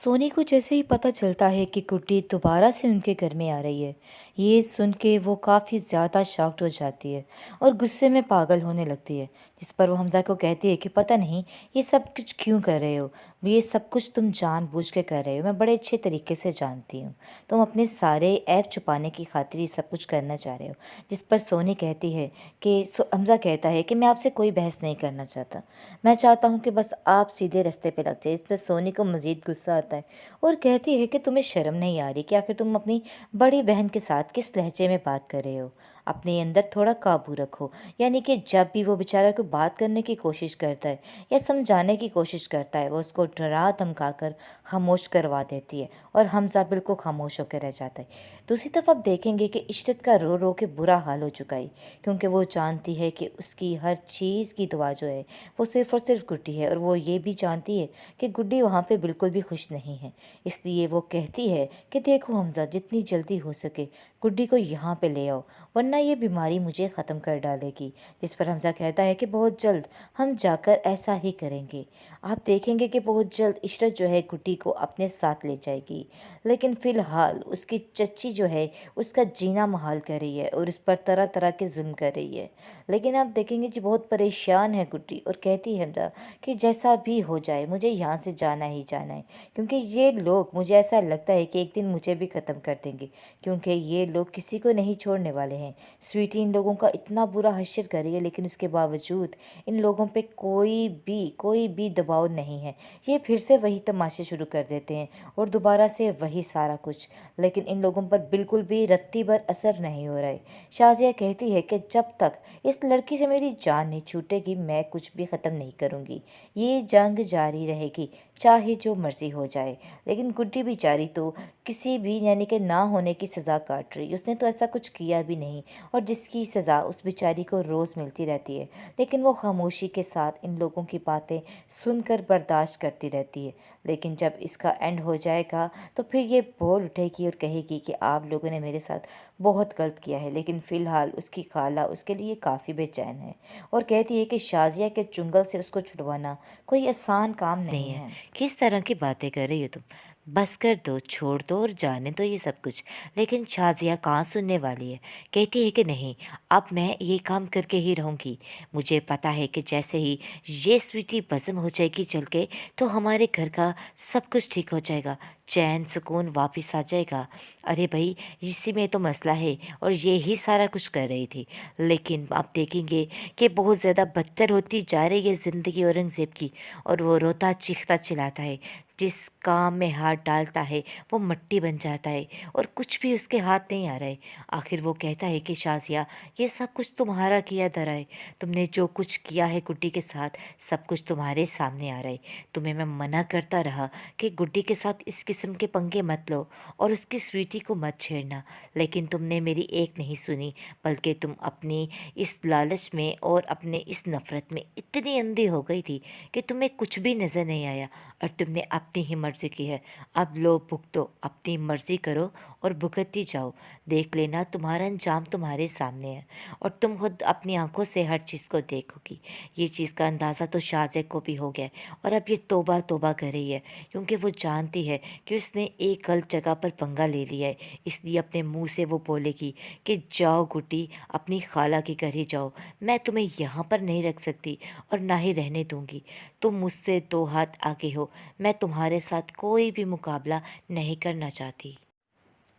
सोनी को जैसे ही पता चलता है कि गुड्डी दोबारा से उनके घर में आ रही है, ये सुन के वो काफ़ी ज़्यादा शॉक्ड हो जाती है और गुस्से में पागल होने लगती है। जिस पर वो हमज़ा को कहती है कि पता नहीं ये सब कुछ क्यों कर रहे हो, ये सब कुछ तुम जानबूझ के कर रहे हो, मैं बड़े अच्छे तरीके से जानती हूँ। तुम अपने सारे ऐब छुपाने की खातिर ये सब कुछ करना चाह रहे हो। जिस पर सोनी कहती है कि हमज़ा कहता है कि मैं आपसे कोई बहस नहीं करना चाहता, मैं चाहता हूँ कि बस आप सीधे रास्ते पे लग जाए। इस पर सोनी को मज़ीद गुस्सा आता है और कहती है कि तुम्हें शर्म नहीं आ रही कि आखिर तुम अपनी बड़ी बहन के साथ किस लहजे में बात कर रहे हो। अपने अंदर थोड़ा काबू रखो। यानी कि जब भी वो बेचारा को बात करने की कोशिश करता है या समझाने की कोशिश करता है, वो उसको डरा धमका कर खामोश करवा देती है और हमजा बिल्कुल खामोश होकर रह जाता है। दूसरी तरफ आप देखेंगे कि इशरत का रो रो के बुरा हाल हो चुका है, क्योंकि वो जानती है कि उसकी हर चीज़ की दुआ जो है वो सिर्फ़ और सिर्फ गुड्डी है, और वो ये भी जानती है कि गुड्डी वहाँ पे बिल्कुल भी खुश नहीं है। इसलिए वो कहती है कि देखो हमज़ा, जितनी जल्दी हो सके गुड्डी को यहाँ पे ले आओ, वरना ये बीमारी मुझे ख़त्म कर डालेगी। जिस पर हमज़ा कहता है कि बहुत जल्द हम जाकर ऐसा ही करेंगे। आप देखेंगे कि बहुत जल्द इशरत जो है गुड्डी को अपने साथ ले जाएगी, लेकिन फ़िलहाल उसकी चच्ची जो है उसका जीना मुहाल कर रही है और उस पर तरह तरह के जुल्म कर रही है। लेकिन आप देखेंगे जी बहुत परेशान है गुड्डी और कहती है हमजा कि जैसा भी हो जाए मुझे यहाँ से जाना ही जाना है, क्योंकि ये लोग, मुझे ऐसा लगता है कि एक दिन मुझे भी ख़त्म कर देंगे, क्योंकि ये लोग किसी को नहीं छोड़ने वाले हैं। स्वीटी इन लोगों का इतना बुरा हश्र कर रही है, लेकिन उसके बावजूद इन लोगों पे कोई भी दबाव नहीं है। ये फिर से वही तमाशे शुरू कर देते हैं और दोबारा से वही सारा कुछ, लेकिन इन लोगों पर बिल्कुल भी रत्ती भर असर नहीं हो रहा है। शाज़िया कहती है कि जब तक इस लड़की से मेरी जान नहीं छूटेगी मैं कुछ भी ख़त्म नहीं करूँगी, ये जंग जारी रहेगी चाहे जो मर्ज़ी हो जाए। लेकिन गुड्डी बेचारी तो किसी भी यानी कि ना होने की सज़ा काट रही, उसने तो ऐसा कुछ किया भी नहीं, और जिसकी सज़ा उस बेचारी को रोज़ मिलती रहती है, लेकिन वो खामोशी के साथ इन लोगों की बातें सुनकर बर्दाश्त करती रहती है। लेकिन जब इसका एंड हो जाएगा तो फिर ये बोल उठेगी और कहेगी कि आप लोगों ने मेरे साथ बहुत गलत किया है। लेकिन फ़िलहाल उसकी खाला उसके लिए काफ़ी बेचैन है और कहती है कि शाज़िया के चुंगल से उसको छुड़वाना कोई आसान काम नहीं है। किस तरह की बातें कर रही हो तुम? बस कर दो, छोड़ दो और जाने दो ये सब कुछ। लेकिन शाज़िया कहाँ सुनने वाली है। कहती है कि नहीं, अब मैं ये काम करके ही रहूँगी। मुझे पता है कि जैसे ही ये स्वीटी बज़म हो जाएगी चल के, तो हमारे घर का सब कुछ ठीक हो जाएगा, चैन सुकून वापस आ जाएगा। अरे भाई, इसी में तो मसला है, और ये ही सारा कुछ कर रही थी। लेकिन आप देखेंगे कि बहुत ज़्यादा बदतर होती जा रही है ज़िंदगी औरंगज़ेब की, और वो रोता चीखता चिल्लाता है। जिस काम में हाथ डालता है वो मिट्टी बन जाता है और कुछ भी उसके हाथ नहीं आ रहा है। आखिर वो कहता है कि शाज़िया, ये सब कुछ तुम्हारा किया धरा है। तुमने जो कुछ किया है गुड्डी के साथ, सब कुछ तुम्हारे सामने आ रहा है। तुम्हें मैं मना करता रहा कि गुड्डी के साथ इस किस्म के पंगे मत लो और उसकी स्वीटी को मत छेड़ना, लेकिन तुमने मेरी एक नहीं सुनी, बल्कि तुम अपनी इस लालच में और अपने इस नफ़रत में इतनी अंधी हो गई थी कि तुम्हें कुछ भी नज़र नहीं आया और तुमने अपनी ही मर्ज़ी की है। अब लो भुगतो, अपनी मर्ज़ी करो और भुगतती जाओ। देख लेना, तुम्हारा अंजाम तुम्हारे सामने है और तुम खुद अपनी आंखों से हर चीज़ को देखोगी। ये चीज़ का अंदाज़ा तो शाज़िया को भी हो गया है और अब ये तौबा तौबा कर रही है, क्योंकि वो जानती है कि उसने एक गलत जगह पर पंगा ले लिया है। इसलिए अपने मुँह से वो बोलेगी कि जाओ गुड्डी, अपनी खाला के घर ही जाओ, मैं तुम्हें यहाँ पर नहीं रख सकती और ना ही रहने दूँगी। तुम मुझसे दो हाथ आगे हो, मैं तुम्हारे साथ कोई भी मुकाबला नहीं करना चाहती।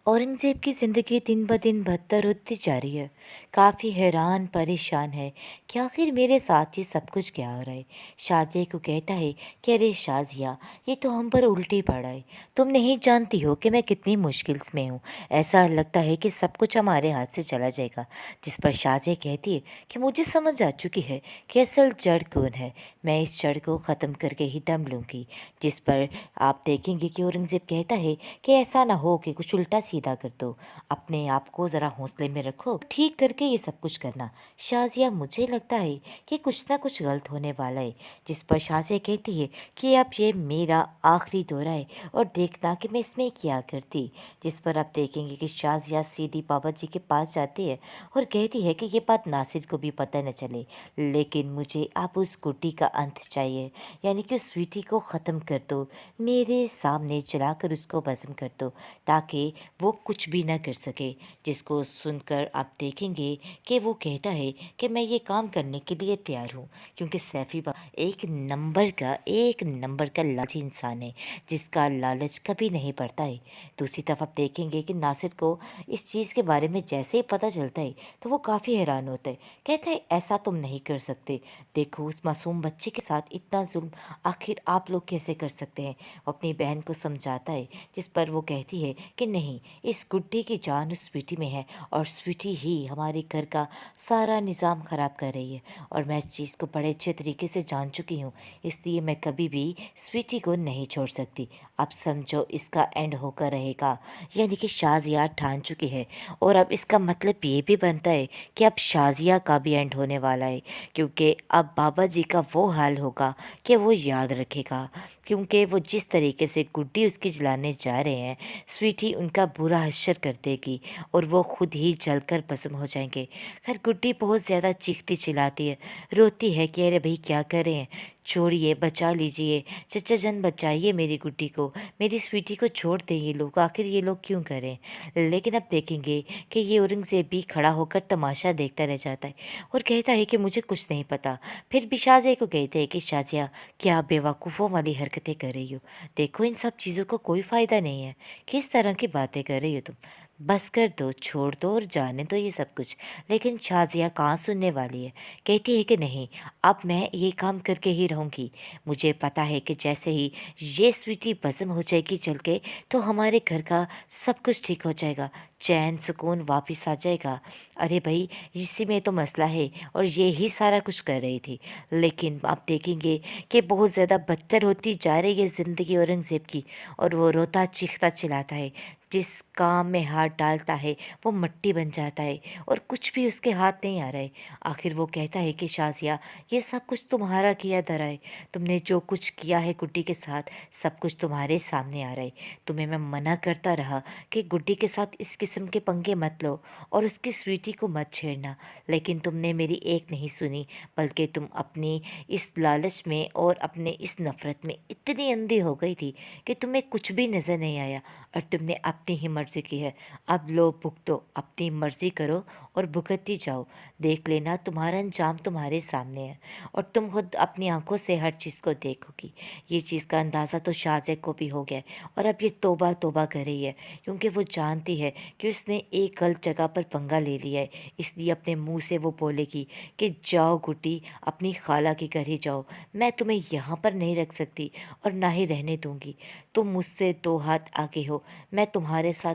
औरंगज़ेब की ज़िंदगी दिन ब दिन बदतर होती जा रही है। काफ़ी हैरान परेशान है कि आखिर मेरे साथ ये सब कुछ क्या हो रहा है। शाज़िया को कहता है कि अरे शाज़िया, ये तो हम पर उल्टी पड़ा है। तुम नहीं जानती हो कि मैं कितनी मुश्किल में हूँ। ऐसा लगता है कि सब कुछ हमारे हाथ से चला जाएगा। जिस पर शाज़िया कहती है कि मुझे समझ आ चुकी है कि असल जड़ कौन है। मैं इस जड़ को ख़त्म करके ही दम लूँगी। जिस पर आप देखेंगे कि औरंगज़ेब कहता है कि ऐसा ना हो कि कुछ उल्टा सीधा कर दो। अपने आप को ज़रा हौसले में रखो, ठीक करके ये सब कुछ करना। शाज़िया, मुझे लगता है कि कुछ ना कुछ गलत होने वाला है। जिस पर शाज़िया कहती है कि अब ये मेरा आखिरी दौरा है और देखना कि मैं इसमें क्या करती। जिस पर आप देखेंगे कि शाज़िया सीधी बाबा जी के पास जाती है और कहती है कि ये बात नासिर को भी पता न चले, लेकिन मुझे अब उस गुड्डी का अंत चाहिए, यानी कि उस स्वीटी को ख़त्म कर दो, मेरे सामने जलाकर उसको भस्म कर दो, ताकि वो कुछ भी ना कर सके। जिसको सुनकर आप देखेंगे कि वो कहता है कि मैं ये काम करने के लिए तैयार हूँ, क्योंकि सैफ़ी बाबा एक नंबर का लालची इंसान है, जिसका लालच कभी नहीं बढ़ता है। दूसरी तरफ आप देखेंगे कि नासिर को इस चीज़ के बारे में जैसे ही पता चलता है तो वो काफ़ी हैरान होता है। कहता है, ऐसा तुम नहीं कर सकते, देखो उस मासूम बच्चे के साथ इतना जुल्म आखिर आप लोग कैसे कर सकते हैं। वो अपनी बहन को समझाता है, जिस पर वो कहती है कि नहीं, इस गुड्डे की जान उस स्वीटी में है और स्वीटी ही हमारे घर का सारा निज़ाम ख़राब कर रही है, और मैं इस चीज़ को बड़े अच्छे तरीके से जान चुकी हूँ, इसलिए मैं कभी भी स्वीटी को नहीं छोड़ सकती। अब समझो इसका एंड होकर रहेगा, यानी कि शाज़िया ठान चुकी है, और अब इसका मतलब ये भी बनता है कि अब शाज़िया का भी एंड होने वाला है, क्योंकि अब बाबा जी का वो हाल होगा कि वो याद रखेगा, क्योंकि वो जिस तरीके से गुड्डी उसकी जलाने जा रहे हैं, स्वीटी उनका बुरा हश्र कर देगी और वो खुद ही जलकर भस्म हो जाएंगे। खैर, गुड्डी बहुत ज़्यादा चीखती चिल्लाती है, रोती है कि अरे भाई क्या कर रहे हैं, छोड़िए, बचा लीजिए, चचा जन बचाइए मेरी गुड्डी को, मेरी स्वीटी को छोड़ दें ये लोग, आखिर ये लोग क्यों करें। लेकिन अब देखेंगे कि ये औरंगज़ेब भी खड़ा होकर तमाशा देखता रह जाता है और कहता है कि मुझे कुछ नहीं पता। फिर भी शाज़िया को कहते हैं कि शाज़िया, क्या आप बेवकूफ़ों वाली हरकतें कर रही हो, देखो इन सब चीज़ों को कोई फ़ायदा नहीं है, किस तरह की बातें कर रही हो तुम, बस कर दो, छोड़ दो और जाने दो ये सब कुछ। लेकिन शाज़िया कहाँ सुनने वाली है, कहती है कि नहीं, अब मैं ये काम करके ही रहूँगी। मुझे पता है कि जैसे ही ये स्वीटी भस्म हो जाएगी जल के, तो हमारे घर का सब कुछ ठीक हो जाएगा, चैन सुकून वापस आ जाएगा। अरे भाई, इसी में तो मसला है, और ये ही सारा कुछ कर रही थी। लेकिन आप देखेंगे कि बहुत ज़्यादा बदतर होती जा रही है ज़िंदगी औरंगज़ेब की, और वो रोता चीखता चिल्लाता है, जिस काम में हाथ डालता है वो मिट्टी बन जाता है और कुछ भी उसके हाथ नहीं आ रहा है। आखिर वो कहता है कि शाज़िया, ये सब कुछ तुम्हारा किया धरा है, तुमने जो कुछ किया है गुड्डी के साथ, सब कुछ तुम्हारे सामने आ रहा है। तुम्हें मैं मना करता रहा कि गुड्डी के साथ इस किस्म के पंगे मत लो और उसकी स्वीटी को मत छेड़ना, लेकिन तुमने मेरी एक नहीं सुनी, बल्कि तुम अपनी इस लालच में और अपने इस नफ़रत में इतनी अंधी हो गई थी कि तुम्हें कुछ भी नज़र नहीं आया, और तुमने अपनी ही मर्ज़ी की है। अब लो भुगतो, अपनी मर्ज़ी करो और भुगतती जाओ, देख लेना तुम्हारा अंजाम तुम्हारे सामने है, और तुम खुद अपनी आंखों से हर चीज़ को देखोगी। ये चीज़ का अंदाज़ा तो शाज़िया को भी हो गया है, और अब ये तौबा तौबा कर रही है, क्योंकि वो जानती है कि उसने एक गलत जगह पर पंगा ले लिया है। इसलिए अपने मुंह से वो बोलेगी कि जाओ गुड्डी, अपनी खाला के घर ही जाओ, मैं तुम्हें यहाँ पर नहीं रख सकती और ना ही रहने दूंगी। तुम मुझसे दो हाथ आगे हो, मैं तुम्हारे साथ